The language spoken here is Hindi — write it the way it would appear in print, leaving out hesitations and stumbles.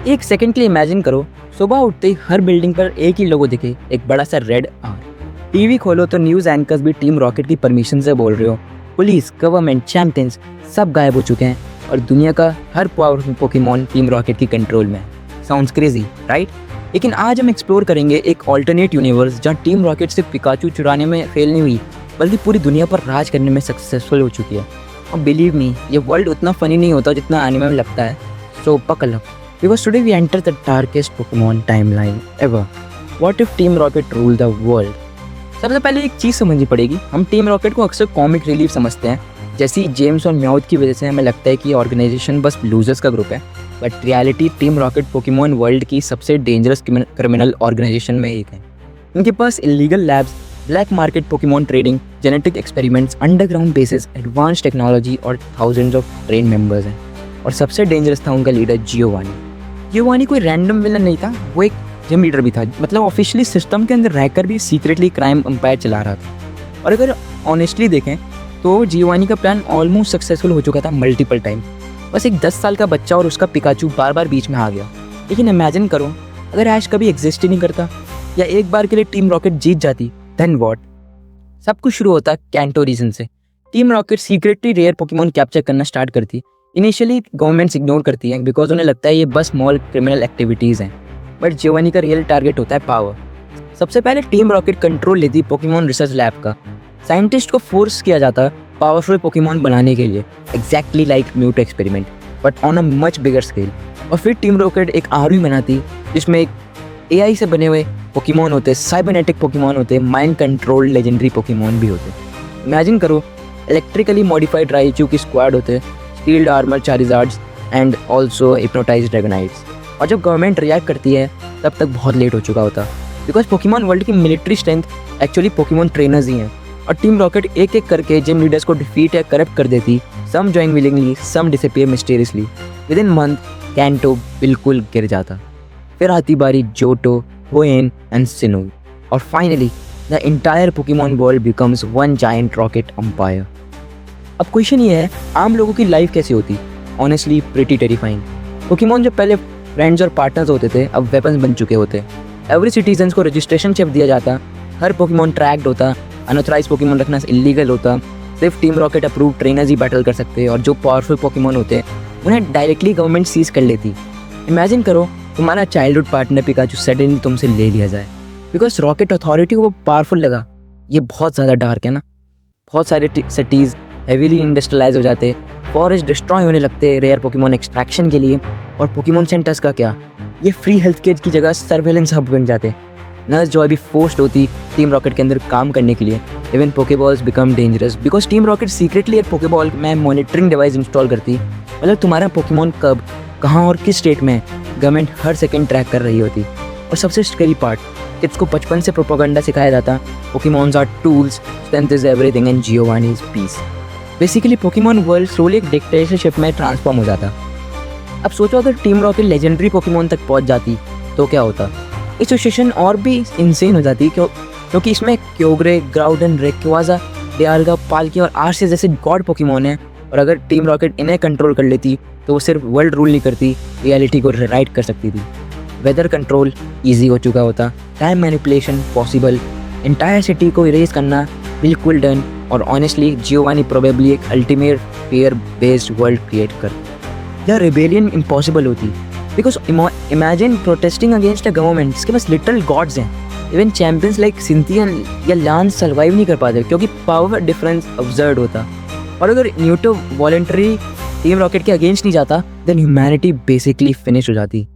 एक सेकंड के लिए इमेजिन करो, सुबह उठते ही हर बिल्डिंग पर एक ही लोगो दिखे, एक बड़ा सा रेड आर। टीवी खोलो तो न्यूज़ एंकर्स भी टीम रॉकेट की परमिशन से बोल रहे हो। पुलिस, गवर्नमेंट, चैंपियंस सब गायब हो चुके हैं और दुनिया का हर पावरफुल पोकेमॉन टीम रॉकेट की कंट्रोल में है। Sounds crazy, right? लेकिन आज हम एक्सप्लोर करेंगे एक ऑल्टरनेट यूनिवर्स जहाँ टीम रॉकेट सिर्फ पिकाचू चुराने में फेल नहीं हुई, बल्कि पूरी दुनिया पर राज करने में सक्सेसफुल हो चुकी है। और बिलीव मी, ये वर्ल्ड उतना फनी नहीं होता जितना एनिमे में लगता है। So buckle up, because today we enter the darkest Pokemon timeline ever. What if Team Rocket rule the world? सबसे पहले एक चीज़ समझनी पड़ेगी, हम टीम रॉकेट को अक्सर कॉमिक रिलीफ समझते हैं। जैसे जेम्स और म्याउथ की वजह से हमें लगता है कि ये ऑर्गेनाइजेशन बस लूजर्स का ग्रुप है, but reality Team Rocket Pokemon world की सबसे डेंजरस क्रिमिनल ऑर्गेनाइजेशन में एक है। इनके पास illegal labs, black market Pokemon trading, genetic experiments, underground bases, advance technology और थाउजेंड्स ऑफ ट्रेन मेंबर्स हैं। और सबसे डेंजरस था उनका लीडर जियोवानी कोई रैंडम विलन नहीं था, वो एक जिम लीडर भी था। मतलब ऑफिशियली सिस्टम के अंदर रहकर भी सीक्रेटली क्राइम एम्पायर चला रहा था। और अगर ऑनेस्टली देखें तो जियोवानी का प्लान ऑलमोस्ट सक्सेसफुल हो चुका था मल्टीपल टाइम। बस एक 10 साल का बच्चा और उसका पिकाचू बार बार बीच में आ गया। लेकिन इमेजिन करो, अगर ऐश कभी एग्जिस्ट ही नहीं करता या एक बार के लिए टीम रॉकेट जीत जाती, देन व्हाट? सब कुछ शुरू होता कैंटो रीजन से। Team Rocket secretly rare Pokemon capture करना स्टार्ट करती। इनिशियली गवर्नमेंट्स इग्नोर करती हैं बिकॉज उन्हें लगता है ये बस स्मॉल क्रिमिनल एक्टिविटीज़ हैं, बट जियोवानी का रियल टारगेट होता है पावर। सबसे पहले टीम रॉकेट कंट्रोल लेती पोकेमॉन रिसर्च लैब का। साइंटिस्ट को फोर्स किया जाता पावरफुल पोकेमॉन बनाने के लिए, exactly like Mewtwo experiment, but on a much bigger scale. और फिर टीम रॉकेट एक आर्मी बनाती जिसमें एक AI से बने हुए पोकेमॉन होते, साइबरनेटिक पोकेमॉन होते, माइंड कंट्रोल्ड लेजेंडरी पोकेमॉन भी होते। इमेजिन करो, इलेक्ट्रिकली मॉडिफाइड राइचू की स्क्वाड होते, steeled armour Charizards and also hypnotised Dragonites. और जब गवर्नमेंट रिएक्ट करती है तब तक बहुत लेट हो चुका होता, बिकॉज पोकेमॉन वर्ल्ड की military strength actually Pokemon trainers ही हैं। और टीम रॉकेट एक एक करके जिम लीडर्स को डिफीट या करप्ट कर देती। Some join willingly, some disappear mysteriously. Within month Kanto बिल्कुल गिर जाता। फिर आती बारी जोटो, होएन एंड सिनोई, और finally the entire Pokémon world becomes one giant rocket empire. अब क्वेश्चन ये है, आम लोगों की लाइफ कैसी होती? Honestly pretty terrifying. पोकेमॉन जो पहले फ्रेंड्स और पार्टनर्स होते थे अब वेपन्स बन चुके होते। एवरी सिटीजन को रजिस्ट्रेशन चिप दिया जाता, हर पोकेमॉन ट्रैक्ड होता, अनऑथराइज्ड पोकेमॉन रखना इलीगल होता, सिर्फ टीम रॉकेट अप्रूव ट्रेनर्स ही बैटल कर सकते, और जो पावरफुल पोकेमॉन होते उन्हें डायरेक्टली गवर्नमेंट सीज कर लेती। इमेजिन करो, तुम्हारा चाइल्डहुड पार्टनर पिकाचू सडनली तुमसे ले लिया जाए बिकॉज रॉकेट अथॉरिटी को वो पावरफुल लगा। ये बहुत ज़्यादा डार्क है ना। बहुत सारे सिटीज़ हेवीली इंडस्ट्रियलाइज हो जाते, फॉरेस्ट डिस्ट्रॉय होने लगते रेयर पोकेमॉन एक्सट्रैक्शन के लिए, और पोकेमॉन सेंटर्स का क्या, ये फ्री हेल्थ केयर की जगह सर्वेलेंस हब बन जाते। नर्स जो अभी फोर्स्ड होती टीम रॉकेट के अंदर काम करने के लिए। Even Poké Balls become dangerous because team Rocket secretly एक पोकेबॉल में मॉनिटरिंग डिवाइस इंस्टॉल करती। मतलब तुम्हारा पोकेमॉन कब, कहाँ और किस स्टेट में, गवर्नमेंट हर सेकंड ट्रैक कर रही होती। और सबसे स्कैरी पार्ट, किड्स को बचपन से प्रोपेगेंडा सिखाया जाता, Pokémons are tools, strength is everything and Giovanni is peace. Basically Pokémon world slowly एक डिक्टेटरशिप में ट्रांसफॉर्म हो जाता। अब सोचो, अगर टीम रॉकेट लेजेंडरी पोकेमॉन तक पहुंच जाती तो क्या होता? इस सिचुएशन और भी इंसेन हो जाती क्योंकि इसमें क्योगरे, ग्राउडन, रेक्वाजा, डियालगा, पाल्की और आर्से जैसे गॉड पोकेमॉन हैं। और अगर टीम रॉकेट इन्हें कंट्रोल कर लेती तो वो सिर्फ वर्ल्ड रूल नहीं करती, रियलिटी को राइट कर सकती थी। वेदर कंट्रोल ईजी हो चुका होता, time manipulation possible, entire city को इरेज करना बिल्कुल डन, और ऑनेस्टली जियोवानी प्रोबेबली एक ultimate fair based world create कर। या रिबेलियन इम्पॉसिबल होती because imagine protesting against a government, इसके पास लिटरल गॉड्स हैं। इवन चैंपियंस लाइक सिंथिया या लांस सर्वाइव नहीं कर पाते क्योंकि पावर डिफरेंस अब्सर्ड होता। और अगर न्यूटो वॉलंटरी टीम रॉकेट के अगेंस्ट नहीं जाता, देन ह्यूमैनिटी बेसिकली फिनिश हो जाती।